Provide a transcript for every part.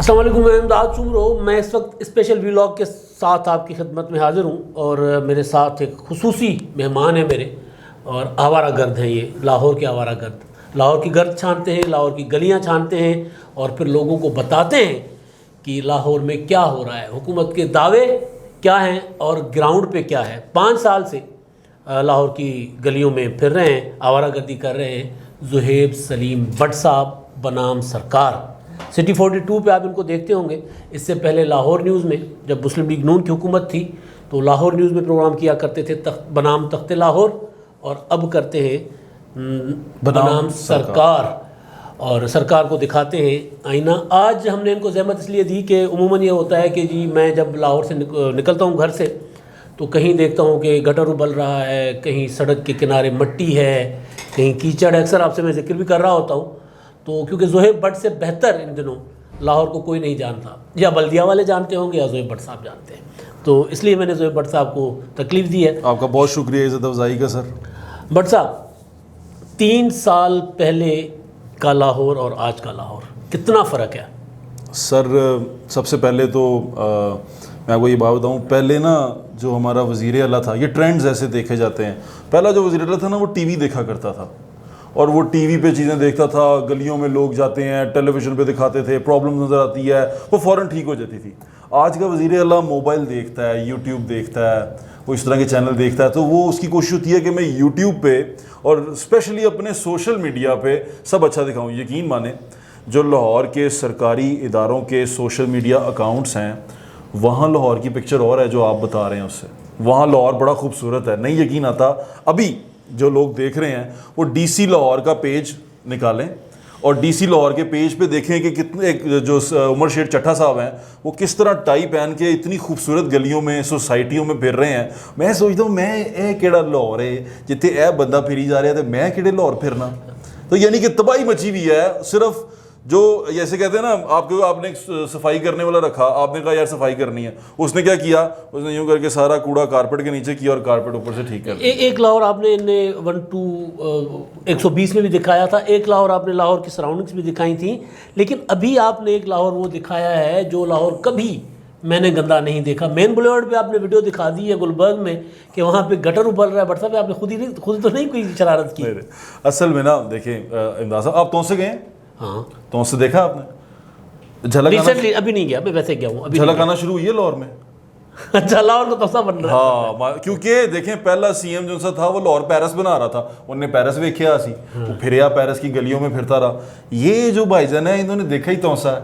السلام علیکم، میں امداد چومرو. میں اس وقت اسپیشل ولاگ کے ساتھ آپ کی خدمت میں حاضر ہوں، اور میرے ساتھ ایک خصوصی مہمان ہیں میرے، اور آوارہ گرد ہیں. یہ لاہور کے آوارہ گرد لاہور کی گرد چھانتے ہیں، لاہور کی گلیاں چھانتے ہیں، اور پھر لوگوں کو بتاتے ہیں کہ لاہور میں کیا ہو رہا ہے، حکومت کے دعوے کیا ہیں اور گراؤنڈ پہ کیا ہے. 5 سال سے لاہور کی گلیوں میں پھر رہے ہیں، آوارہ گردی کر رہے ہیں زہیب سلیم بٹ صاحب بنام سرکار. سٹی 42 پہ آپ ان کو دیکھتے ہوں گے. اس سے پہلے لاہور نیوز میں جب مسلم لیگ نون کی حکومت تھی تو لاہور نیوز میں پروگرام کیا کرتے تھے بنام تخت لاہور، اور اب کرتے ہیں بنام سرکار، اور سرکار کو دکھاتے ہیں آئینہ. آج ہم نے ان کو زحمت اس لیے دی کہ عموماً یہ ہوتا ہے کہ جی میں جب لاہور سے نکلتا ہوں گھر سے تو کہیں دیکھتا ہوں کہ گٹر ابل رہا ہے، کہیں سڑک کے کنارے مٹی ہے، کہیں کیچڑ ہے. اکثر آپ سے میں ذکر بھی کر رہا ہوتا ہوں، تو کیونکہ زہیب بٹ سے بہتر ان دنوں لاہور کو کوئی نہیں جانتا، یا بلدیہ والے جانتے ہوں گے یا زہیب بٹ صاحب جانتے ہیں. تو اس لیے میں نے زہیب بٹ صاحب کو تکلیف دی ہے. آپ کا بہت شکریہ عزت افزائی کا سر. بٹ صاحب 3 سال پہلے کا لاہور اور آج کا لاہور کتنا فرق ہے؟ سر سب سے پہلے تو میں آپ کو یہ بات بتاؤں، پہلے نا جو ہمارا وزیر اعلیٰ تھا، یہ ٹرینڈز ایسے دیکھے جاتے ہیں. پہلا جو وزیر اعلیٰ تھا نا وہ ٹی وی دیکھا کرتا تھا، اور وہ ٹی وی پہ چیزیں دیکھتا تھا، گلیوں میں لوگ جاتے ہیں، ٹیلی ویژن پہ دکھاتے تھے، پرابلم نظر آتی ہے، وہ فوراً ٹھیک ہو جاتی تھی. آج کا وزیر اعلیٰ موبائل دیکھتا ہے، یوٹیوب دیکھتا ہے، وہ اس طرح کے چینل دیکھتا ہے، تو وہ اس کی کوشش ہوتی ہے کہ میں یوٹیوب پہ اور اسپیشلی اپنے سوشل میڈیا پہ سب اچھا دکھاؤں. یقین مانیں جو لاہور کے سرکاری اداروں کے سوشل میڈیا اکاؤنٹس ہیں، وہاں لاہور کی پکچر اور ہے جو آپ بتا رہے ہیں اس سے. وہاں لاہور بڑا خوبصورت ہے، نہیں یقین آتا. ابھی جو لوگ دیکھ رہے ہیں وہ ڈی سی لاہور کا پیج نکالیں اور ڈی سی لاہور کے پیج پہ دیکھیں کہ کتنے جو عمر شیر چٹھا صاحب ہیں وہ کس طرح ٹائی پہن کے اتنی خوبصورت گلیوں میں سوسائٹیوں میں پھر رہے ہیں. میں سوچتا ہوں میں اے کیڑا لاہور ہے جتنے اے بندہ پھری جا رہا ہے، تو میں کیڑے لاہور پھرنا. تو یعنی کہ تباہی مچی ہوئی ہے. صرف جو جیسے کہتے ہیں نا، آپ نے ایک صفائی کرنے والا رکھا، آپ نے کہا یار صفائی کرنی ہے، اس نے کیا کیا، اس نے یوں کر کے سارا کوڑا کارپیٹ کے نیچے کیا اور کارپیٹ اوپر سے ٹھیک کر دیا. ایک لاہور آپ نے 120 میں بھی دکھایا تھا، ایک لاہور آپ نے لاہور کی سراؤنڈنگس بھی دکھائی تھیں، لیکن ابھی آپ نے ایک لاہور وہ دکھایا ہے جو لاہور کبھی میں نے گندا نہیں دیکھا. مین بلیورڈ پہ آپ نے ویڈیو دکھا دی ہے گلبرگ میں کہ وہاں پہ گٹر ابل رہا ہے. بٹ صاحب آپ نے خود تو نہیں کوئی شرارت کی؟ اصل میں نا دیکھیں امداد صاحب، آپ تونس سے گئے ہیں؟ ہاں تونس سے دیکھا آپ نے جھلک ریسنٹلی؟ ابھی نہیں گیا، میں ویسے گیا ہوں. جھلک آنا شروع ہوئی ہے لاہور میں. اچھا، لاہور کو توسا بن رہا ہے. ہاں کیونکہ دیکھیں پہلا سی ایم جو سا تھا وہ لاہور پیرس بنا رہا تھا، انہوں نے پیرس ویکھیا سی، وہ پھریا پیرس کی گلیوں میں پھرتا رہا. یہ جو بھائی جان ہیں انہوں نے دیکھا ہی تونسا ہے،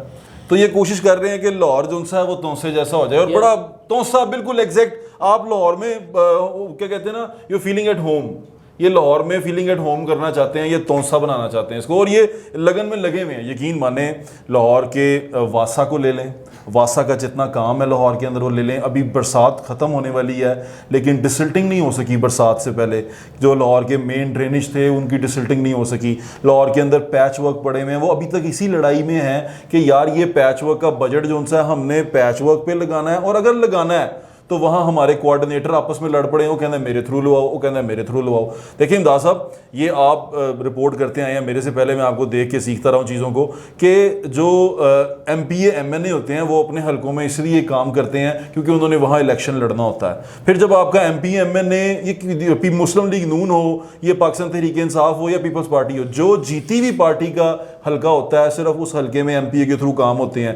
تو یہ کوشش کر رہے ہیں کہ لاہور جو سا ہے وہ تونسے جیسا ہو جائے، اور بڑا تونسا بالکل ایگزیکٹ. آپ لاہور میں کیا کہتے ہیں نا، یو فیلنگ ایٹ ہوم، یہ لاہور میں فیلنگ ایٹ ہوم کرنا چاہتے ہیں، یہ تونسا بنانا چاہتے ہیں اس کو، اور یہ لگن میں لگے ہوئے ہیں. یقین مانیں لاہور کے واسا کو لے لیں، واسا کا جتنا کام ہے لاہور کے اندر وہ لے لیں. ابھی برسات ختم ہونے والی ہے لیکن ڈسلٹنگ نہیں ہو سکی برسات سے پہلے. جو لاہور کے مین ڈرینیج تھے ان کی ڈسلٹنگ نہیں ہو سکی. لاہور کے اندر پیچ ورک پڑے ہوئے ہیں، وہ ابھی تک اسی لڑائی میں ہیں کہ یار یہ پیچ ورک کا بجٹ جو ان سے ہم نے پیچ ورک پہ لگانا ہے، اور اگر لگانا ہے تو وہاں ہمارے کوآرڈینیٹر آپس میں لڑ پڑے ہیں، وہ کہنا ہے میرے تھرو لواؤ، وہ کہنا ہے میرے تھرو لواؤ. دیکھیں امداد صاحب، یہ آپ رپورٹ کرتے آئے ہیں، میرے سے پہلے میں آپ کو دیکھ کے سیکھتا رہا ہوں چیزوں کو، کہ جو ایم پی ایم این اے ہوتے ہیں وہ اپنے حلقوں میں اس لیے کام کرتے ہیں کیونکہ انہوں نے وہاں الیکشن لڑنا ہوتا ہے. پھر جب آپ کا ایم پی ایم این اے، یہ مسلم لیگ نون ہو، یہ پاکستان تحریک انصاف ہو یا پیپلز پارٹی ہو، جو جیتی ہوئی پارٹی کا حلقہ ہوتا ہے صرف اس حلقے میں ایم پی اے کے تھرو کام ہوتے ہیں.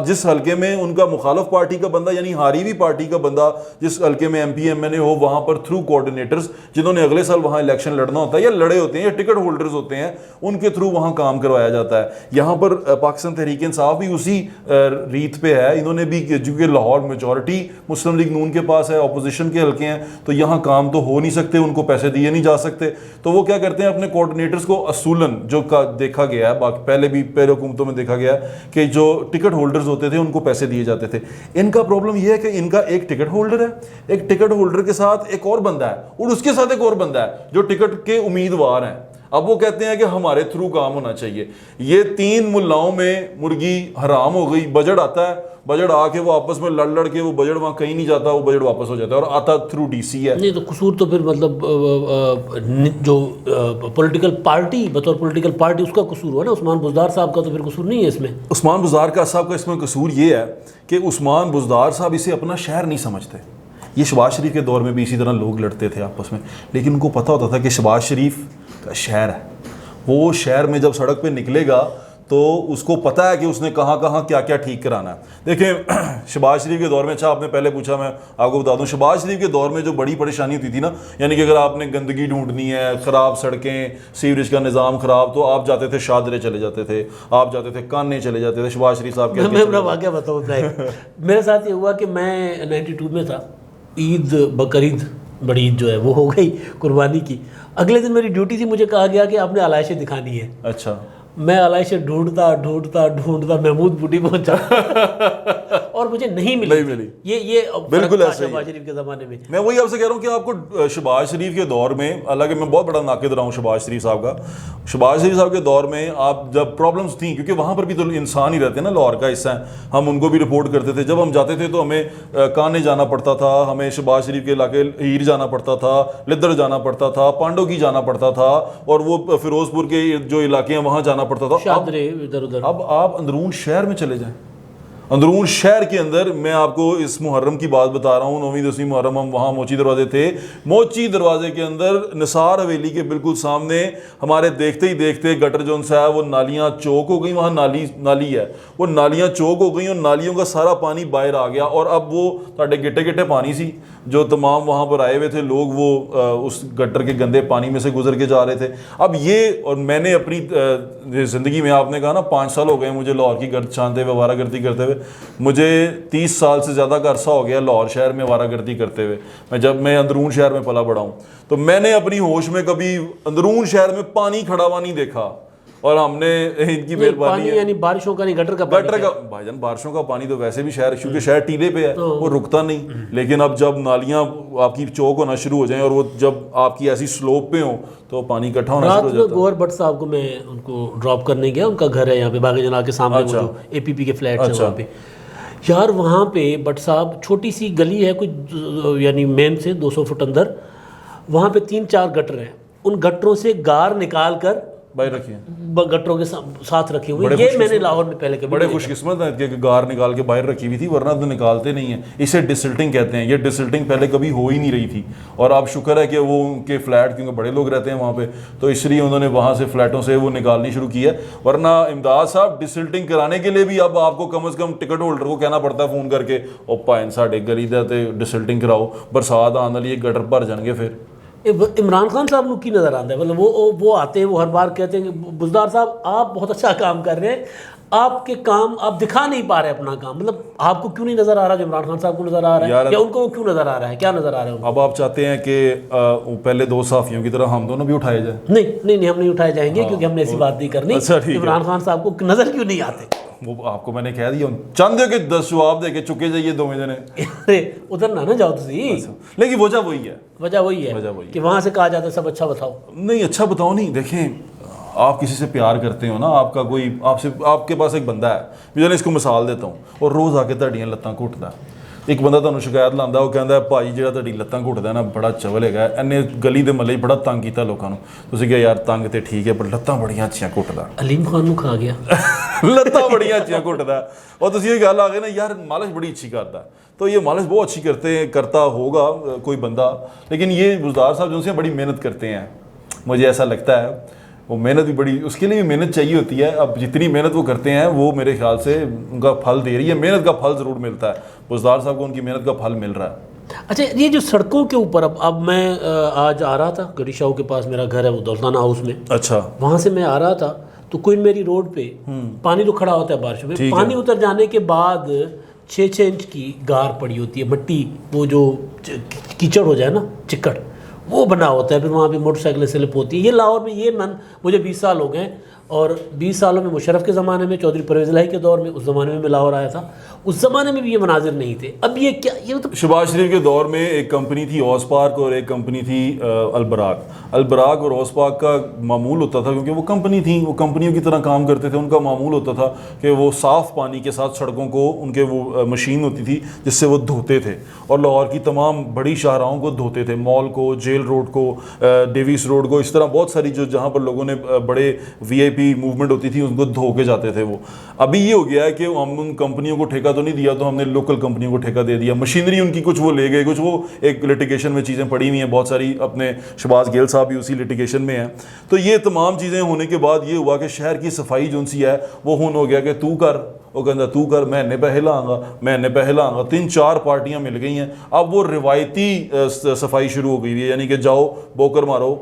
جس حلقے میں ان کا مخالف پارٹی کا بندہ یعنی ہاری ہوئی پارٹی کا بندہ جس حلقے میں ایم پی ایم این اے ہو، وہاں پر تھرو کوآرڈینیٹرز جنہوں نے اگلے سال وہاں الیکشن لڑنا ہوتا ہے یا لڑے ہوتے ہیں یا ٹکٹ ہولڈرز ہوتے ہیں، ان کے تھرو وہاں کام کروایا جاتا ہے. یہاں پر پاکستان تحریک انصاف بھی اسی ریت پہ ہے. انہوں نے بھی، چونکہ لاہور میجورٹی مسلم لیگ نون کے پاس ہے، اپوزیشن کے حلقے ہیں، تو یہاں کام تو ہو نہیں سکتے، ان کو پیسے دیے نہیں جا سکتے. تو وہ کیا کرتے ہیں، اپنے کوآرڈینیٹرز کو اصولاً جو دیکھا گیا ہے، پہلے حکومتوں میں دیکھا گیا کہ جو ٹکٹ ہولڈرز ہوتے تھے ان کو پیسے دیے جاتے تھے. ان کا پرابلم یہ ہے کہ ان کا ایک ٹکٹ ہولڈر ہے، ایک ٹکٹ ہولڈر کے ساتھ ایک اور بندہ ہے، اور اس کے ساتھ ایک اور بندہ ہے جو ٹکٹ کے امیدوار ہیں. اب وہ کہتے ہیں کہ ہمارے تھرو کام ہونا چاہیے. یہ 3 ملاؤں میں مرغی حرام ہو گئی. بجٹ آتا ہے, بجٹ آ کے وہ آپس میں لڑ کے وہ بجٹ وہاں کہیں نہیں جاتا, وہ بجٹ واپس ہو جاتا ہے اور آتا تھرو ڈی سی ہے. نہیں تو قصور تو پھر مطلب جو پولیٹیکل پارٹی بطور پولیٹیکل پارٹی اس کا قصور ہوا نا. عثمان بزدار صاحب کا تو پھر قصور نہیں ہے اس میں. عثمان بزدار صاحب کا اس میں قصور یہ ہے کہ عثمان بزدار صاحب اسے اپنا شہر نہیں سمجھتے. یہ شہباز شریف کے دور میں بھی اسی طرح لوگ لڑتے تھے آپس میں, لیکن ان کو پتہ ہوتا تھا کہ شہباز شریف کا شہر ہے, وہ شہر میں جب سڑک پہ نکلے گا تو اس کو پتہ ہے کہ اس نے کہاں کہاں کیا کیا ٹھیک کرانا ہے. دیکھیں شہباز شریف کے دور میں, اچھا آپ نے پہلے پوچھا, میں آپ کو بتا دوں, شہباز شریف کے دور میں جو بڑی پریشانی ہوتی تھی نا, یعنی کہ اگر آپ نے گندگی ڈھونڈنی ہے, خراب سڑکیں, سیوریج کا نظام خراب, تو آپ جاتے تھے شادرے چلے جاتے تھے, آپ جاتے تھے کانے چلے جاتے تھے. شہباز شریف صاحب میں اپنا واقعہ بتاؤں میرے ساتھ یہ ہوا کہ میں 92 میں تھا, عید بقرعید بڑی عید جو ہے وہ ہو گئی قربانی کی. اگلے دن میری ڈیوٹی تھی, مجھے کہا گیا کہ آپ نے علائشیں دکھانی ہے. اچھا, میں علائشیں ڈھونڈتا محمود بوٹی پہنچا اور مجھے نہیں ملی. یہ بالکل ایسا شہباز شریف کے زمانے میں. میں وہی آپ سے کہہ رہا ہوں کہ آپ کو شہباز شریف کے دور میں, حالانکہ میں بہت بڑا ناقد رہا ہوں شہباز شریف صاحب کا, شہباز شریف صاحب کے دور میں آپ جب پرابلمس تھیں, کیونکہ وہاں پر بھی تو انسان ہی رہتے ہیں نا, لاہور کا حصہ ہیں, ہم ان کو بھی رپورٹ کرتے تھے. جب ہم جاتے تھے تو ہمیں کانے جانا پڑتا تھا, ہمیں شہباز شریف کے علاقے ہیر جانا پڑتا تھا, لدر جانا پڑتا تھا, پانڈو کی جانا پڑتا تھا, اور وہ فیروز پور کے جو علاقے ہیں وہاں جانا پڑتا تھا. اب آپ اندرون شہر میں چلے جائیں, اندرون شہر کے اندر, میں آپ کو اس محرم کی بات بتا رہا ہوں, 9ویں 10ویں محرم ہم وہاں موچی دروازے تھے. موچی دروازے کے اندر نثار حویلی کے بالکل سامنے ہمارے دیکھتے ہی دیکھتے گٹر جو ہے وہ نالیاں چوک ہو گئی. وہاں نالی ہے, وہ نالیاں چوک ہو گئی اور نالیوں کا سارا پانی باہر آ گیا. اور اب وہ تاڈے گٹے گٹے پانی سی, جو تمام وہاں پر آئے ہوئے تھے لوگ, وہ اس گٹر کے گندے پانی میں سے گزر کے جا رہے تھے. اب یہ, اور میں نے اپنی زندگی میں, آپ نے کہا نا 5 سال ہو گئے مجھے لاہور کی گرد چھانتے ہوئے, آوارہ گردی کرتے ہوئے. مجھے 30 سال سے زیادہ کا عرصہ ہو گیا لاہور شہر میں آوارہ گردی کرتے ہوئے. جب میں اندرون شہر میں پلا بڑا ہوں, تو میں نے اپنی ہوش میں کبھی اندرون شہر میں پانی کھڑا ہوا نہیں دیکھا. اور ہم نے ان کی مہربانی, یعنی بارشوں کا نہیں, گٹر کا بھائی جان بارشوں کا پانی تو ویسے بھی شہر, کیونکہ شہر ٹیلے پہ ہے, وہ رکتا نہیں. لیکن اب جب نالیاں آپ کی چوک ہونا شروع ہو جائیں, اور وہ جب آپ کی ایسی سلوپ پہ ہوں, تو پانی اکٹھا ہونا شروع ہو جاتا ہے. گوہر بٹ صاحب کو میں ان کو ڈراپ کرنے گیا, ان کا گھر ہے یہاں پہ باغ جناح کے سامنے, اے پی پی کے فلیٹ ہے وہاں پہ. یار وہاں پہ بٹ صاحب چھوٹی سی گلی ہے کچھ, یعنی مین سے 200 فٹ اندر, وہاں پہ 3-4 گٹر ہیں. ان گٹروں سے گار نکال کر باہر رکھے ہیں, گٹروں کے ساتھ رکھی ہوئی. یہ میں نے لاہور میں پہلے بڑے خوش قسمت ہیں کہ گار نکال کے باہر رکھی ہوئی تھی, ورنہ تو نکالتے نہیں ہیں. اسے ڈسلٹنگ کہتے ہیں. یہ ڈسلٹنگ پہلے کبھی ہو ہی نہیں رہی تھی, اور اب شکر ہے کہ وہ ان کے فلیٹ, کیونکہ بڑے لوگ رہتے ہیں وہاں پہ, تو اس لیے انہوں نے وہاں سے فلیٹوں سے وہ نکالنی شروع کی ہے. ورنہ امداد صاحب ڈسلٹنگ کرانے کے لیے بھی اب آپ کو کم از کم ٹکٹ ہولڈر کو کہنا پڑتا ہے فون کر کے, او پائن ساڈے گلی دے تے ڈسلٹنگ کراؤ, برسات آنے والی ہے, گٹر بھر جان گے. پھر عمران خان صاحب کو کی نظر آتا ہے, مطلب وہ آتے ہیں, وہ ہر بار کہتے ہیں کہ بزدار صاحب آپ بہت اچھا کام کر رہے ہیں, آپ کے کام آپ دکھا نہیں پا رہے اپنا کام, مطلب آپ کو کیوں نہیں نظر آ رہا جو عمران خان صاحب کو نظر آ رہا ہے, یا ان کو کیوں نظر آ رہا ہے, کیا نظر آ رہا ہے؟ اب آپ چاہتے ہیں کہ پہلے 2 صحافیوں کی طرح ہم دونوں بھی اٹھائے جائیں؟ نہیں, ہم نہیں اٹھائے جائیں گے, کیونکہ ہم نے ایسی بات نہیں کرنی. عمران خان صاحب کو نظر کیوں نہیں آتے؟ وہ آپ کو میں نے کہہ دیا, چاندے کے 10 جواب دے کے چکے جائیے 2 جنے. ادھر نہ جاؤ تسی. لیکن وجہ وہی ہے کہ وہاں سے کہا جاتا ہے سب اچھا بتاؤ. نہیں, اچھا بتاؤ نہیں. دیکھیں, آپ کسی سے پیار کرتے ہو نا, آپ کا کوئی آپ کے پاس ایک بندہ ہے, میں اس کو مثال دیتا ہوں, اور روز آ کے تہاڈیاں لتاں گھٹدا ہے. ایک بندہ تمہیں شکایت لاندہ, وہ کہندا ہے بھائی جہاں تہاڈی لتاں گھٹدا ہے نا بڑا چول ہے, انہیں گلی دے محلے بڑا تنگ کیتا لوکاں نوں. تسی کہ یار تنگ تے ٹھیک ہے, پر لتاں بڑیاں اچھیاں گھٹدا. علیم خان نوں کھا گیا, لتاں بڑیاں اچھیاں گھٹدا. اور تسی یہ گل آ گئے نا, یار مالش بڑی اچھی کرتا ہے, تو یہ مالش بہت اچھی کرتا ہوگا کوئی بندہ, لیکن یہ بزدار صاحب جو سے بڑی محنت کرتے ہیں, مجھے ایسا لگتا ہے. وہ محنت بھی بڑی, اس کے لیے بھی محنت چاہیے ہوتی ہے. اب جتنی محنت وہ کرتے ہیں وہ میرے خیال سے ان کا پھل دے رہی ہے, محنت کا پھل ضرور ملتا ہے. بزدار صاحب کو ان کی محنت کا پھل مل رہا ہے. اچھا, یہ جو سڑکوں کے اوپر, اب میں آج آ رہا تھا, گڑی شاہو کے پاس میرا گھر ہے, وہ دولتانہ ہاؤس میں. اچھا, وہاں سے میں آ رہا تھا تو کوئن میری روڈ پہ پانی تو کھڑا ہوتا ہے بارشوں میں, پانی اتر جانے کے بعد 6 انچ کی گار پڑی ہوتی ہے, مٹی, وہ جو کیچڑ ہو جائے نا, چکڑ, وہ بنا ہوتا ہے. پھر وہاں پہ موٹر سائیکلیں سلپ ہوتی ہے. یہ لاہور میں, یہ مجھے 20 سال ہو گئے, اور 20 سالوں میں مشرف کے زمانے میں، چودھری پرویز الہی کے دور میں، اس زمانے میں لاہور آیا تھا، اس زمانے میں بھی یہ مناظر نہیں تھے. اب یہ کیا، یہ مطلب شہباز شریف کے دور میں ایک کمپنی تھی اوس پارک اور ایک کمپنی تھی البراق اور اوس پارک کا معمول ہوتا تھا، کیونکہ وہ کمپنی تھیں، وہ کمپنیوں کی طرح کام کرتے تھے. ان کا معمول ہوتا تھا کہ وہ صاف پانی کے ساتھ سڑکوں کو، ان کے وہ مشین ہوتی تھی جس سے وہ دھوتے تھے اور لاہور کی تمام بڑی شاہراہوں کو دھوتے تھے، مال کو، جیل روڈ کو، ڈیویس روڈ کو، اس طرح بہت ساری جو جہاں پر لوگوں نے بڑے وی آئی پی موومنٹ ہوتی تھی ان کو دھو کے جاتے تھے. وہ ابھی یہ ہو گیا ہے کہ ہم ان کمپنیوں کو ٹھیکہ تو نہیں دیا، تو ہم نے لوکل کمپنیوں کو ٹھیکہ دے دیا. مشینری ان کی کچھ وہ لے گئے، کچھ وہ ایک لٹیگیشن میں چیزیں پڑی ہوئی ہیں بہت ساری، اپنے شہباز گیل صاحب بھی اسی لٹیگیشن میں ہیں. تو یہ تمام چیزیں ہونے کے بعد یہ ہوا کہ شہر کی صفائی جو سی ہے وہ ہون ہو گیا کہ تو کر، وہ کہتا تو کر، میں نے پہلے لاؤں گا، میں نے پہلے لاؤں گا. 3-4 پارٹیاں مل گئی ہیں. اب وہ روایتی صفائی شروع ہو گئی ہے، یعنی کہ جاؤ بوکر مارو،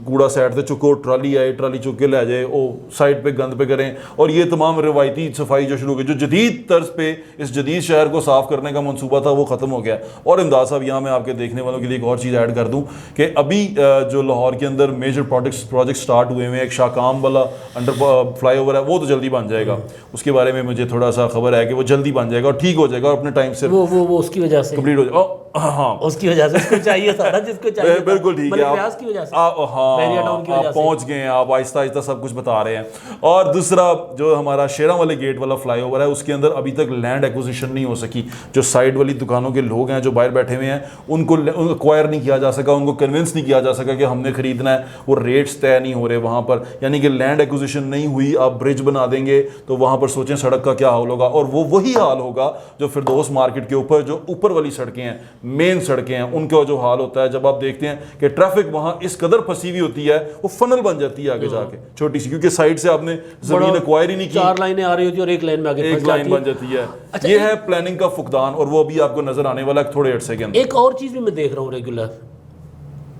کوڑا سائڈ سے چکو، ٹرالی آئے ٹرالی چک کے لے جائے، وہ سائڈ پہ گند پہ کریں. اور یہ تمام روایتی صفائی جو شروع ہو گئی، جو جدید طرز پہ اس جدید شہر کو صاف کرنے کا منصوبہ تھا وہ ختم ہو گیا. اور امداد صاحب یہاں میں آپ کے دیکھنے والوں کے لیے ایک اور چیز ایڈ کر دوں کہ ابھی جو لاہور کے اندر میجر پروجیکٹ سٹارٹ ہوئے ہیں، ایک شاکام والا انڈر فلائی اوور ہے، وہ تو جلدی بن جائے گا. اس کے بارے میں مجھے تھوڑا سا خبر ہے کہ وہ جلدی بن جائے گا اور ٹھیک ہو جائے گا اور اپنے ٹائم سے وہ اس کی وجہ سے کمپلیٹ ہو جائے گا. ہاں اس کی وجہ سے اس کو چاہیے تھا نا، جس کو چاہیے بالکل ٹھیک ہے. ریاض کی وجہ سے، ہاں آپ پہنچ گئے ہیں، آپ آہستہ آہستہ سب کچھ بتا رہے ہیں. اور دوسرا جو ہمارا شیراں والے گیٹ والا فلائی اوور ہے، اس کے اندر ابھی تک لینڈ ایکوزیشن نہیں ہو سکی. جو سائڈ والی دکانوں کے لوگ ہیں جو باہر بیٹھے ہوئے ہیں، ان کو ایکوائر نہیں کیا جا سکا، ان کو کنونس نہیں کیا جا سکا کہ ہم نے خریدنا ہے. وہ ریٹس طے نہیں ہو رہے وہاں پر، یعنی کہ لینڈ ایکوزیشن نہیں ہوئی. آپ برج بنا دیں گے تو وہاں پر سوچیں سڑک کا کیا حال ہوگا. اور وہ وہی حال ہوگا جو فردوس مارکیٹ کے اوپر جو اوپر والی سڑکیں ہیں، مین سڑکیں ہیں، ان کا جو حال ہوتا ہے. جب آپ دیکھتے ہیں کہ ٹریفک وہاں اس قدر پھنسی ہوئی ہوتی ہے، وہ فنل بن جاتی ہے آگے جا کے چھوٹی سی، کیونکہ سائڈ سے آپ نے زمین ایکوائر ہی نہیں کی، 4 لائنیں آ رہی ہوتی ہیں اور ایک لائن میں آگے ایک لائن بن جاتی ہے. یہ ہے پلاننگ کا فقدان، اور وہ ابھی آپ کو نظر آنے والا ہے تھوڑے عرصے کے اندر. ایک اور چیز بھی میں دیکھ رہا ہوں ریگولر،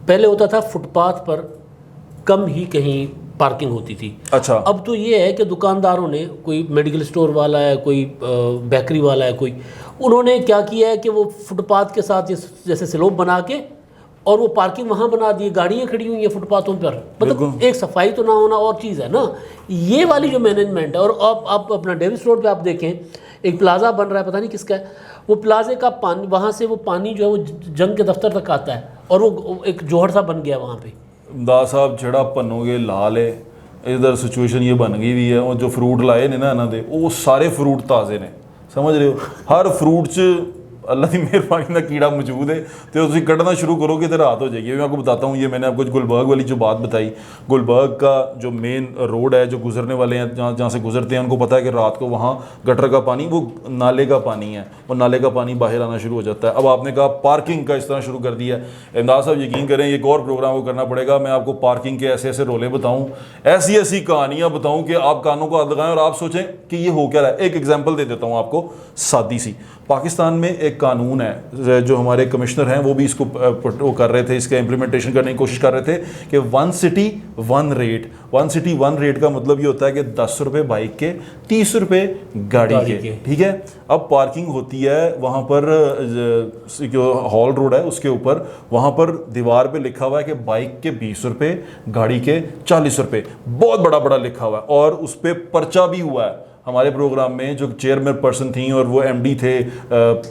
پہلے ہوتا تھا فٹ پاتھ پر کم ہی کہیں پارکنگ ہوتی تھی. اچھا، اب تو یہ ہے کہ دکانداروں نے، کوئی میڈیکل سٹور والا ہے، کوئی بیکری والا ہے، کوئی، انہوں نے کیا کیا ہے کہ وہ فٹ پاتھ کے ساتھ جیسے سلوپ بنا کے اور وہ پارکنگ وہاں بنا دی، گاڑیاں کھڑی ہوئی ہیں فٹ پاتھوں پر. مطلب ایک صفائی تو نہ ہونا اور چیز ہے نا یہ والی جو مینجمنٹ ہے. اور آپ اپنا ڈیوس روڈ پہ آپ دیکھیں ایک پلازا بن رہا ہے، پتہ نہیں کس کا ہے، وہ پلازے کا پانی، وہاں سے وہ پانی جو ہے وہ جنگ کے دفتر تک آتا ہے اور وہ ایک جوہر سا بن گیا وہاں پہ. امداد صاحب جڑا پنو گے لال ہے، ادھر سچویشن یہ بن گئی ہوئی ہے. اور جو فروٹ لائے نے نا انہوں نے، وہ سارے فروٹ تازے نے، سمجھ رہے ہو. ہر فروٹ چ اللہ کی مہربانی کا کیڑا موجود ہے، تو تم کٹنا شروع کرو گے تو رات ہو جائے گی. میں آپ کو بتاتا ہوں، یہ میں نے آپ کو گلبرگ والی جو بات بتائی، گلبرگ کا جو مین روڈ ہے، جو گزرنے والے ہیں جہاں سے گزرتے ہیں ان کو پتہ ہے کہ رات کو وہاں گٹر کا پانی، وہ نالے کا پانی ہے، وہ نالے کا پانی باہر آنا شروع ہو جاتا ہے. اب آپ نے کہا پارکنگ کا اس طرح شروع کر دیا ہے. امداد صاحب یقین کریں ایک اور پروگرام کو کرنا پڑے گا. میں آپ کو پارکنگ کے ایسے ایسے رولے بتاؤں، ایسی ایسی کہانیاں بتاؤں کہ آپ کانوں کو ہاتھ لگائیں اور آپ سوچیں کہ یہ ہو کیا رہا ہے. ایک ایگزامپل دے دیتا ہوں آپ کو سادی سی. پاکستان میں ایک قانون ہے، جو ہمارے کمشنر ہیں وہ بھی اس کو وہ کر رہے تھے، اس کا امپلیمنٹیشن کرنے کی کوشش کر رہے تھے کہ 1 سٹی 1 ریٹ. 1 سٹی 1 ریٹ کا مطلب یہ ہوتا ہے کہ 10 روپے بائک کے، 30 روپے گاڑی کے. ٹھیک ہے. اب پارکنگ ہوتی ہے وہاں پر جو ہال روڈ ہے اس کے اوپر، وہاں پر دیوار پہ لکھا ہوا ہے کہ بائک کے 20 روپے، گاڑی کے 40 روپے، بہت بڑا بڑا لکھا ہوا ہے. اور اس پہ پرچہ بھی ہوا ہے. ہمارے پروگرام میں جو چیئرمین پرسن تھیں اور وہ ایم ڈی تھے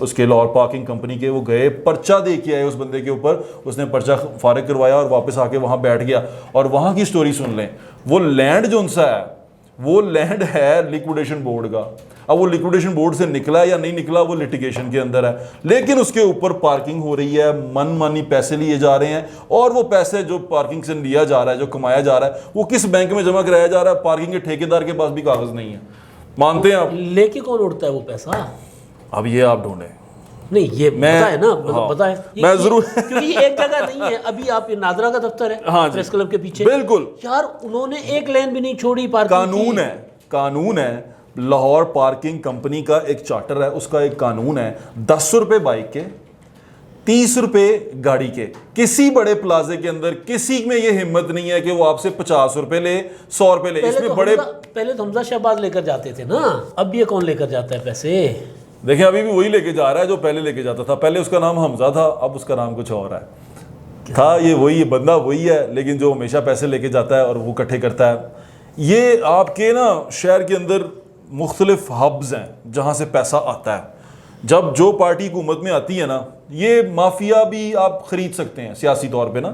اس کے لاہور پارکنگ کمپنی کے، وہ گئے پرچہ دے کے آئے اس بندے کے اوپر. اس نے پرچہ فارغ کروایا اور واپس آ کے وہاں بیٹھ گیا. اور وہاں کی سٹوری سن لیں. وہ لینڈ جو ان سا ہے، وہ لینڈ ہے لیکویڈیشن بورڈ کا. اب وہ لیکویڈیشن بورڈ سے نکلا یا نہیں نکلا وہ لٹیگیشن کے اندر ہے، لیکن اس کے اوپر پارکنگ ہو رہی ہے، من مانی پیسے لیے جا رہے ہیں. اور وہ پیسے جو پارکنگ سے لیا جا رہا ہے، جو کمایا جا رہا ہے، وہ کس بینک میں جمع کرایا جا رہا ہے؟ پارکنگ کے ٹھیکیدار کے پاس بھی کاغذ نہیں ہے. مانتے ہیں آپ؟ لے کے کون اڑتا ہے وہ پیسہ؟ اب یہ آپ ڈھونڈیں. نہیں یہ بتائے نا، بتائے. میں ضرور، کیونکہ یہ ایک جگہ نہیں ہے. ابھی آپ یہ ناظرہ کا دفتر ہے پریس کلب کے پیچھے، بالکل یار انہوں نے ایک لین بھی نہیں چھوڑی پارکنگ. قانون ہے لاہور پارکنگ کمپنی کا ایک چارٹر ہے، اس کا ایک قانون ہے 10 روپے بائک کے، 30 روپے گاڑی کے. کسی بڑے پلازے کے اندر کسی میں یہ ہمت نہیں ہے کہ وہ آپ سے 50 روپے لے، 100 روپے لے. اس میں بڑے پہلے تو حمزہ شہباز لے کر جاتے تھے نا، اب یہ کون لے کر جاتا ہے پیسے؟ دیکھیں ابھی بھی وہی لے کے جا رہا ہے جو پہلے لے کے جاتا تھا. پہلے اس کا نام حمزہ تھا، اب اس کا نام کچھ اور ہے. تھا یہ وہی بندہ وہی ہے، لیکن جو ہمیشہ پیسے لے کے جاتا ہے اور وہ اکٹھے کرتا ہے. یہ آپ کے نا شہر کے اندر مختلف ہبز ہیں جہاں سے پیسہ آتا ہے. جب جو پارٹی حکومت میں آتی ہے نا, یہ مافیا بھی آپ خرید سکتے ہیں سیاسی طور پہ نا.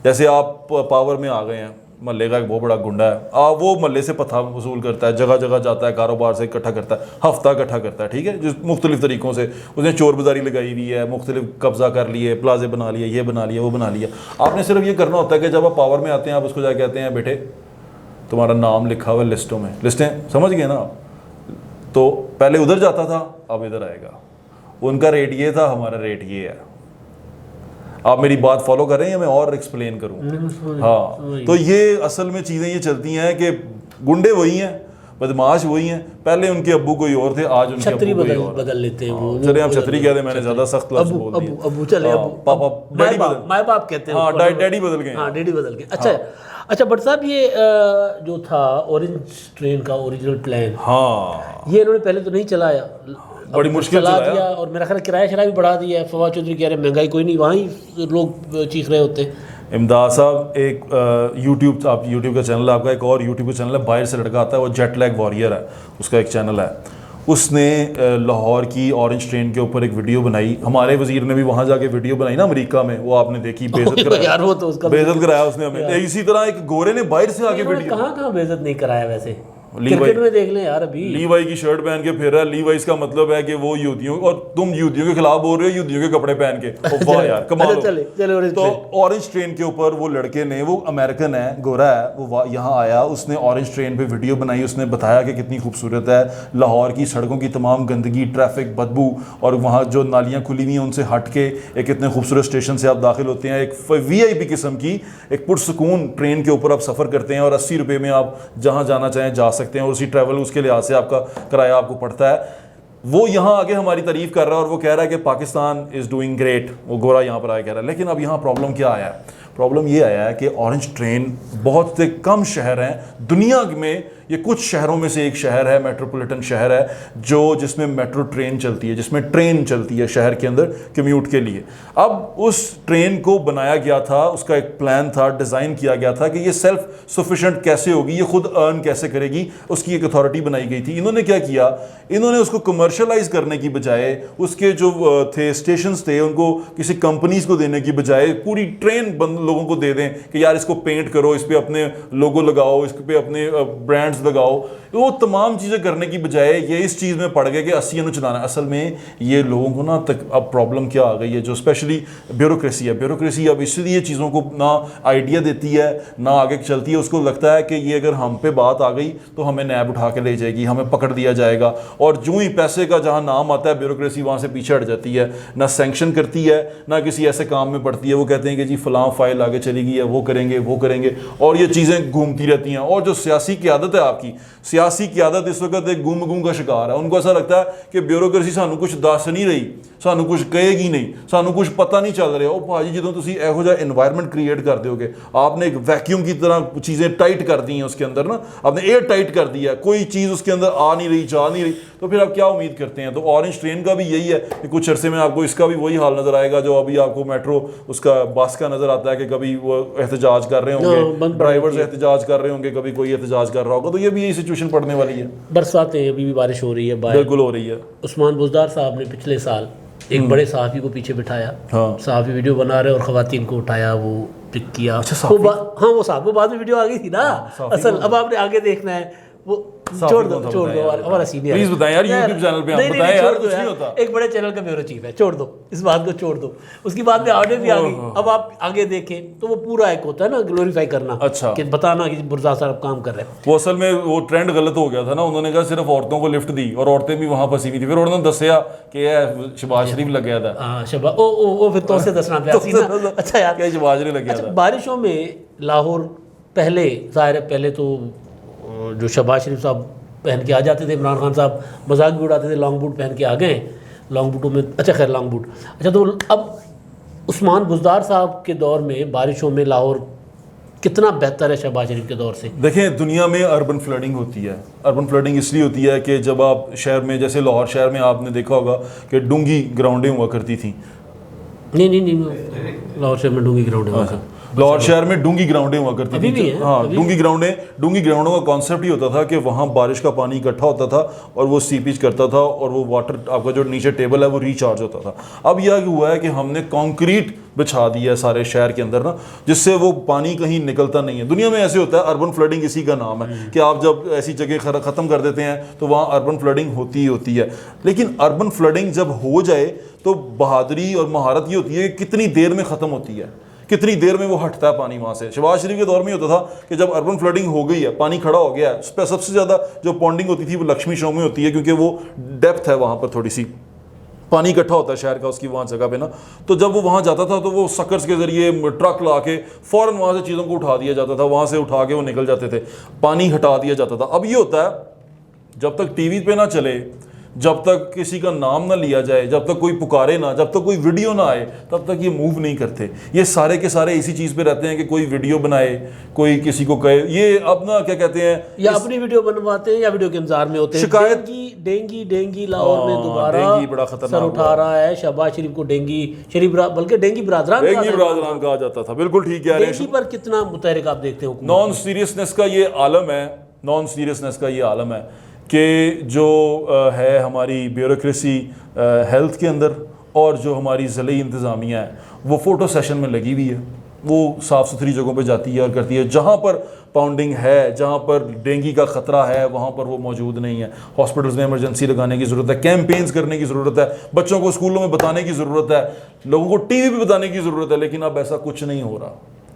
جیسے آپ پاور میں آ گئے ہیں, محلے کا ایک بہت بڑا گنڈا ہے, وہ محلے سے پتہ وصول کرتا ہے, جگہ جگہ جاتا ہے, کاروبار سے اکٹھا کرتا ہے, ہفتہ اکٹھا کرتا ہے, ٹھیک ہے, جس مختلف طریقوں سے اس نے چور بازاری لگائی ہوئی ہے, مختلف قبضہ کر لیے, پلازے بنا لیے, یہ بنا لیا, وہ بنا لیا. آپ نے صرف یہ کرنا ہوتا ہے کہ جب آپ پاور میں آتے ہیں آپ اس کو جا کہتے ہیں بیٹے تمہارا نام لکھا ہوا ہے لسٹوں میں, لسٹیں سمجھ گئے نا. تو پہلے ادھر جاتا تھا, اب ادھر آئے گا. ان کا ریٹ یہ تھا, ہمارا ریٹ یہ ہے. آپ میری بات فالو کر رہے ہیں یا میں اور ایکسپلین کروں؟ ہاں, تو یہ اصل میں چیزیں یہ چلتی ہیں کہ گنڈے وہی ہیں, بدماش وہی ہیں. پہلے ان کے ابو کوئی اور تھے, آج ان کے ابو کوئی اور بدل لیتے ہیں. چلے آپ چھتری کہتے ہیں, میں نے زیادہ سخت لفظ بول دیا. ابو چلے, پاپا ڈیڈی بدل, مائی باپ کہتے ہیں. ہاں ڈیڈی بدل گئے. ہاں ڈیڈی بدل گئے. اچھا بٹ صاحب یہ جو تھا اورنج ٹرین کا اوریجنل پلان, ہاں یہ انہوں نے پہلے تو نہیں چلایا, بڑی مشکل چلا دیا, اور میرا خیال کرایہ شرائع بھی بڑھا دیا ہے. فواد چودھری کہہ رہے ہیں مہنگائی کوئی نہیں, وہیں لوگ چیخ رہے ہوتے ہیں. امداد صاحب ایک یوٹیوب, آپ یوٹیوب کا چینل ہے آپ کا, ایک اور یوٹیوب کا چینل ہے, باہر سے لڑکا آتا ہے, وہ جیٹ لیگ واریر ہے, اس کا ایک چینل ہے. اس نے لاہور کی اورنج ٹرین کے اوپر ایک ویڈیو بنائی. ہمارے وزیر نے بھی وہاں جا کے ویڈیو بنائی نا امریکہ میں, وہ آپ نے دیکھی, بے عزت کرایا, بے عزت کرایا اس نے ہمیں. اسی طرح ایک گورے نے باہر سے آ کے ویڈیو, کہاں بے عزت نہیں کرایا ویسے, کرکٹ میں دیکھ لیں یار. ابھی لیوائی کی شرٹ پہن کے پھر رہا ہے. لیوائیز کا مطلب ہے کہ وہ یہودیوں, اور تم یہودیوں کے خلاف بول رہے ہو یہودیوں کے کپڑے پہن کے. واہ یار کمال. تو اورنج ٹرین کے اوپر وہ لڑکے نے, وہ امریکن ہے, گورا ہے, وہ یہاں آیا, اس نے اورنج ٹرین پہ ویڈیو بنائی. اس نے بتایا کہ کتنی خوبصورت ہے لاہور کی سڑکوں کی تمام گندگی, ٹریفک, بدبو, اور وہاں جو نالیاں کھلی ہوئی ہیں ان سے ہٹ کے ایک اتنے خوبصورت اسٹیشن سے آپ داخل ہوتے ہیں, ایک وی آئی پی قسم کی ایک پرسکون ٹرین کے اوپر آپ سفر کرتے ہیں, اور 80 روپے میں آپ جہاں جانا چاہیں جا سکتے ہیں, اور اسی ٹریول اس کے لحاظ سے آپ کا کرایہ آپ کو پڑتا ہے. وہ یہاں آگے ہماری تعریف کر رہا ہے, اور وہ کہہ رہا ہے کہ پاکستان از ڈوئنگ گریٹ. وہ گورا یہاں پر آیا کہہ رہا ہے. لیکن اب یہاں پرابلم کیا آیا ہے؟ پرابلم یہ آیا ہے کہ اورنج ٹرین بہت سے کم شہر ہیں دنیا میں, یہ کچھ شہروں میں سے ایک شہر ہے, میٹروپولیٹن شہر ہے, جس میں میٹرو ٹرین چلتی ہے, جس میں ٹرین چلتی ہے شہر کے اندر کمیوٹ کے لیے. اب اس ٹرین کو بنایا گیا تھا, اس کا ایک پلان تھا, ڈیزائن کیا گیا تھا کہ یہ سیلف سفیشینٹ کیسے ہوگی, یہ خود ارن کیسے کرے گی, اس کی ایک اتھارٹی بنائی گئی تھی. انہوں نے کیا کیا, انہوں نے اس کو کمرشلائز کرنے کی بجائے, اس کے جو تھے اسٹیشنز تھے ان کو کسی کمپنیز کو دینے کی بجائے پوری ٹرین لوگوں کو دے دیں کہ یار اس کو پینٹ کرو, اس پہ اپنے لوگو لگاؤ, اس پہ اپنے برانڈز لگاؤ. وہ تمام چیزیں کرنے کی بجائے یہ اس چیز میں پڑ گئے کہ 80 انو چلانا. اصل میں یہ لوگوں کو نا اب پرابلم کیا آ گئی ہے, جو اسپیشلی بیوروکریسی ہے. بیوروکریسی اب اس لیے چیزوں کو نہ آئیڈیا دیتی ہے نہ آگے چلتی ہے. اس کو لگتا ہے کہ یہ اگر ہم پہ بات آ گئی تو ہمیں نیب اٹھا کے لے جائے گی, ہمیں پکڑ دیا جائے گا, اور جو ہی پیسے کا جہاں نام آتا ہے بیوروکریسی وہاں سے پیچھے ہٹ جاتی ہے. نہ سینکشن کرتی ہے نہ کسی ایسے کام میں پڑتی ہے. وہ کہتے ہیں کہ جی فلاں فائل آگے چلی گئی ہے, وہ کریں گے, اور یہ چیزیں گھومتی رہتی ہیں. اور جو سیاسی قیادت ہے آپ کی, سیاسی قیادت اس وقت ایک گم کا شکار ہے. ان کو ایسا لگتا ہے کہ بیوروکریسی سانو کچھ دس نہیں رہی, سانو کچھ کہے گی نہیں, سانو کچھ پتہ نہیں چل رہا. او بھاجی جدوں تسی ایہو جہا انوائرمنٹ کریٹ کر دیو گے, آپ نے ایک ویکیوم کی طرح چیزیں ٹائٹ کر دی ہیں اس کے اندر نا, آپ نے ایئر ٹائٹ کر دیا ہے, کوئی چیز اس کے اندر آ نہیں رہی, جا نہیں رہی, تو پھر آپ کیا امید کرتے ہیں؟ تو اورنج ٹرین کا بھی یہی ہے کہ کچھ عرصے میں آپ کو اس کا بھی وہی حال نظر آئے گا جو ابھی آپ کو میٹرو اس کا بس کا نظر آتا ہے کہ کبھی وہ احتجاج کر رہے ہوں گے, ڈرائیورز احتجاج کر رہے ہوں گے, کبھی کوئی احتجاج کر رہا ہوگا. تو یہ بھی یہی سچویشن پڑنے والی ہے. برساتیں ابھی بھی بارش ہو رہی ہے, بالکل ہو رہی ہے. عثمان بزدار صاحب نے پچھلے سال ایک بڑے صحافی کو پیچھے بٹھایا, صحافی ویڈیو بنا رہے اور خواتین کو اٹھایا, وہ پک کیا. ہاں وہ صاحب, وہ بعد میں ویڈیو آ گئی تھی نا اصل. اب آپ نے آگے دیکھنا ہے, وہ چھوڑ دو ہمارا سینئر, پلیز بتائیں یار یوٹیوب چینل پہ آپ بتائیں یار, کچھ نہیں ہوتا. ایک بڑے چینل کا بیورو چیف ہے, چھوڑ دو اس بات کو, چھوڑ دو. اس کی بعد میں آڈیو بھی آ گئی. اب آپ آگے دیکھیں تو وہ پورا ایک ہوتا ہے نا گلوریفائی کرنا, کہ بتانا کہ برزا صاحب کام کر رہے ہیں. وہ اصل میں وہ ٹرینڈ غلط ہو گیا تھا نا, انہوں نے کہا صرف عورتوں کو لفٹ دی اور عورتیں بھی وہاں پھنسی ہوئی تھی. پھر انہوں نے دسیا کہ شہباز شریف لگ گیا تھا. ہاں شہباز, وہ پھر تو سے دسنا پیا سی نا. اچھا یار کہ شہباز شریف لگ گیا تھا. بارشوں میں لاہور پہلے ظاہر ہے, پہلے تو جو شہباز شریف صاحب پہن کے آ جاتے تھے, عمران خان صاحب مذاق بھی اڑاتے تھے, لانگ بوٹ پہن کے آ گئے, لانگ بوٹوں میں. اچھا خیر لانگ بوٹ. اچھا تو اب عثمان بزدار صاحب کے دور میں بارشوں میں لاہور کتنا بہتر ہے شہباز شریف کے دور سے؟ دیکھیں دنیا میں اربن فلڈنگ ہوتی ہے. اربن فلڈنگ اس لیے ہوتی ہے کہ جب آپ شہر میں, جیسے لاہور شہر میں آپ نے دیکھا ہوگا کہ ڈونگی گراؤنڈیں ہوا کرتی تھیں. نہیں لاہور شہر میں ڈونگی گراؤنڈیں ہوا کرتی. لاہور شہر میں ڈونگی گراؤنڈیں ہوا کرتی ابھی بھی تھی. ہیں, ہاں, ابھی ڈونگی گراؤنڈوں کا کانسیپٹ ہی ہوتا تھا کہ وہاں بارش کا پانی اکٹھا ہوتا تھا اور وہ سیپیج کرتا تھا اور وہ واٹر آپ کا جو نیچے ٹیبل ہے وہ ریچارج ہوتا تھا. اب یہ ہوا ہے کہ ہم نے کانکریٹ بچھا دیا ہے سارے شہر کے اندر نا, جس سے وہ پانی کہیں نکلتا نہیں ہے. دنیا میں ایسے ہوتا ہے, اربن فلڈنگ اسی کا نام ہے کہ آپ جب ایسی جگہ ختم کر دیتے ہیں تو وہاں اربن فلڈنگ ہوتی ہی ہوتی ہے. لیکن اربن فلڈنگ جب ہو جائے تو بہادری اور مہارت یہ ہوتی ہے کہ کتنی دیر میں ختم ہوتی ہے, کتنی دیر میں وہ ہٹتا ہے پانی وہاں سے. شہباز شریف کے دور میں ہوتا تھا کہ جب اربن فلڈنگ ہو گئی ہے, پانی کھڑا ہو گیا ہے, اس پہ سب سے زیادہ جو پونڈنگ ہوتی تھی وہ لکشمی شو میں ہوتی ہے کیونکہ وہ ڈیپتھ ہے وہاں پر, تھوڑی سی پانی اکٹھا ہوتا ہے شہر کا اس کی وہاں جگہ پہ نا. تو جب وہ وہاں جاتا تھا تو وہ سکرز کے ذریعے ٹرک لا کے فوراً وہاں سے چیزوں کو اٹھا دیا جاتا تھا, وہاں سے اٹھا کے وہ نکل جاتے تھے, پانی ہٹا دیا جاتا تھا. اب یہ ہوتا ہے جب تک ٹی وی پہ نہ چلے, جب تک کسی کا نام نہ لیا جائے, جب تک کوئی پکارے نہ, جب تک کوئی ویڈیو نہ آئے, تب تک یہ موو نہیں کرتے. یہ سارے کے سارے اسی چیز پہ رہتے ہیں کہ کوئی ویڈیو بنائے, کوئی کسی کو کہے. یہ اب نا کیا کہتے ہیں, یا اپنی ویڈیو بنواتے ہیں یا ویڈیو کے انتظار میں ہوتے ہیں. شکایت ڈینگی لاہور میں دوبارہ ڈینگی بڑا خطرناک سر اٹھا رہا ہے. شہباز شریف کو ڈینگی بلکہ ڈینگی برادران کہا جاتا تھا. بالکل ٹھیک کہہ رہے ہیں. ڈینگی پر کتنا متحرک آپ دیکھتے ہیں حکومت. نان سیریسنس کا یہ عالم ہے, نان سیریسنس کا یہ عالم ہے کہ جو ہے ہماری بیوروکریسی ہیلتھ کے اندر اور جو ہماری ضلعی انتظامیہ ہے وہ فوٹو سیشن میں لگی ہوئی ہے. وہ صاف ستھری جگہوں پہ جاتی ہے اور کرتی ہے. جہاں پر پاؤنڈنگ ہے, جہاں پر ڈینگی کا خطرہ ہے, وہاں پر وہ موجود نہیں ہے. ہاسپٹلز میں ایمرجنسی لگانے کی ضرورت ہے, کیمپینز کرنے کی ضرورت ہے, بچوں کو اسکولوں میں بتانے کی ضرورت ہے, لوگوں کو ٹی وی پہ بتانے کی ضرورت ہے. لیکن اب ایسا کچھ نہیں ہو رہا.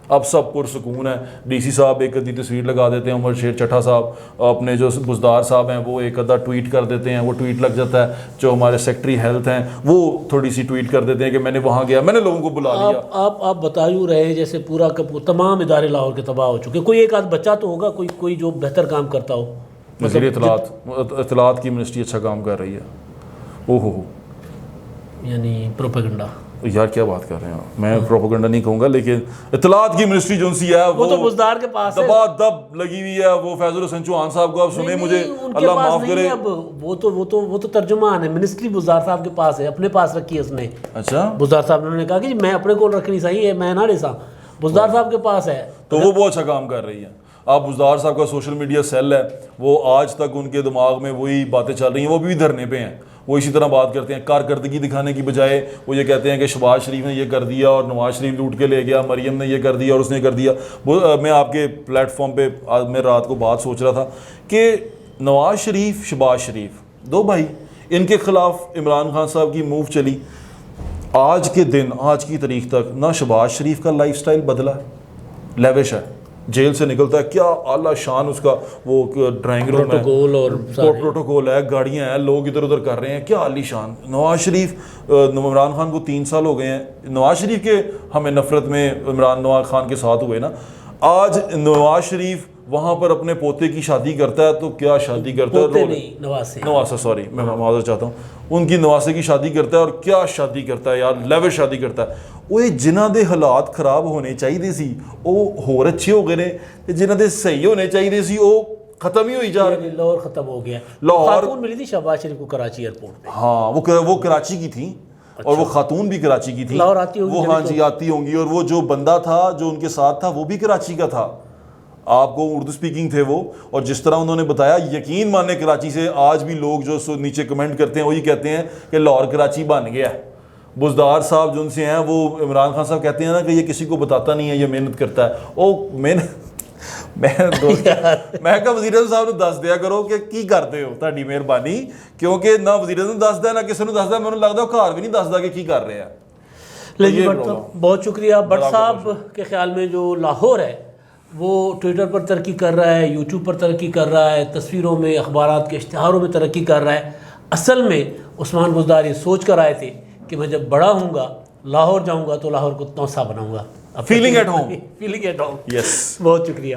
اب سب پرسکون ہے. ڈی سی صاحب ایک ادھی تصویر لگا دیتے ہیں, عمر شیر چٹھا صاحب, اپنے جو بزدار صاحب ہیں وہ ایک ادھا ٹویٹ کر دیتے ہیں, وہ ٹویٹ لگ جاتا ہے. جو ہمارے سیکٹری ہیلتھ ہیں وہ تھوڑی سی ٹویٹ کر دیتے ہیں کہ میں نے وہاں گیا, میں نے لوگوں کو بلا لیا. آپ بتا یوں رہے جیسے پورا تمام ادارے لاہور کے تباہ ہو چکے. کوئی ایک آدھ بچہ تو ہوگا کوئی جو بہتر کام کرتا ہو. وزیر اطلاعات کی منسٹری اچھا کام کر رہی ہے. او ہو یعنی پروپیگنڈا. یار کیا بات کر رہے ہیں, میں پروپیگنڈا نہیں کہوں گا, لیکن اطلاعات کی منسٹری جو سی ہے وہ تو بزدار کے پاس ہے, دبا دب لگی ہوئی ہے. وہ فیض الحسن چوہان صاحب کو آپ سنیں, مجھے اللہ معاف کرے, اب وہ تو ترجمان ہے. منسٹری بزدار صاحب کے پاس ہے, اپنے پاس رکھی ہے اس نے. اچھا, بزدار صاحب نے کہا کہ میں اپنے کو رکھنی صحیح ہے, میں نہ ریسا. بزدار صاحب کے پاس ہے تو وہ بہت اچھا کام کر رہی ہے. آپ بزدار صاحب کا سوشل میڈیا سیل ہے, وہ آج تک ان کے دماغ میں وہی باتیں چل رہی ہیں. وہ بھی دھرنے پہ ہیں, وہ اسی طرح بات کرتے ہیں. کارکردگی دکھانے کی بجائے وہ یہ کہتے ہیں کہ شہباز شریف نے یہ کر دیا اور نواز شریف لوٹ کے لے گیا, مریم نے یہ کر دیا اور اس نے کر دیا. میں آپ کے پلیٹ فارم پہ میں رات کو بات سوچ رہا تھا کہ نواز شریف, شہباز شریف, دو بھائی, ان کے خلاف عمران خان صاحب کی موو چلی. آج کے دن, آج کی تاریخ تک نہ شہباز شریف کا لائف سٹائل بدلا ہے, لیوش ہے, جیل سے نکلتا ہے, کیا اعلیٰ شان اس کا وہ ڈرائنگ روم ہے, پروٹوکول ہے, گاڑیاں ہیں, لوگ ادھر ادھر کر رہے ہیں, کیا عالی شان. نواز شریف, عمران خان کو 3 سال ہو گئے ہیں, نواز شریف کے ہمیں نفرت میں عمران نواز خان کے ساتھ ہوئے نا. آج نواز شریف وہاں پر اپنے پوتے کی شادی کرتا ہے تو کیا شادی کرتا ہے, نواسا سوری میں معذرت چاہتا ہوں, ان کی نواسے کی شادی کرتا ہے, اور کیا شادی کرتا ہے یار, لیوش شادی کرتا ہے. وہ جنہ دے حالات خراب ہونے چاہیے سی وہ ہور اچھے ہو گئے نے, جنہ دے صحیح ہونے چاہیے سی وہ ختم ہی ہوئی جا رہی. لاہور ختم ہو گیا. لاہور خاتون ملی تھی شہباز شریف کو کراچی ایئرپورٹ پہ. ہاں وہ کراچی کی تھی, اور وہ خاتون بھی کراچی کی تھی. لاہور آتی ہوگی وہ, ہاں جی آتی ہوں گی. اور وہ جو بندہ تھا جو ان کے ساتھ تھا وہ بھی کراچی کا تھا. آپ کو اردو سپیکنگ تھے وہ, اور جس طرح انہوں نے بتایا, یقین مانے کراچی سے آج بھی لوگ جو نیچے کمنٹ کرتے ہیں وہی کہتے ہیں کہ لاہور کراچی بن گیا. بزدار صاحب جو ان سے ہیں وہ عمران خان صاحب کہتے ہیں نا کہ یہ کسی کو بتاتا نہیں ہے, یہ محنت کرتا ہے. میں کہا وزیر اعظم صاحب نے دس دیا کرو کہ کی کرتے ہو, تہاڈی مہربانی, کیونکہ نہ وزیر اعظم دسدا ہے نہ کسی نے دسدا. مجھے لگتا ہے گھر بھی نہیں دسدا کہ کی کر رہے ہیں. لیکن بہت شکریہ. بٹ صاحب کے خیال میں جو لاہور ہے وہ ٹویٹر پر ترقی کر رہا ہے, یوٹیوب پر ترقی کر رہا ہے, تصویروں میں, اخبارات کے اشتہاروں میں ترقی کر رہا ہے. اصل میں عثمان بزدار یہ سوچ کر آئے تھے کہ میں جب بڑا ہوں گا, لاہور جاؤں گا تو لاہور کو توسا بناؤں گا. Feeling at home. Feeling at home. Yes, بہت شکریہ.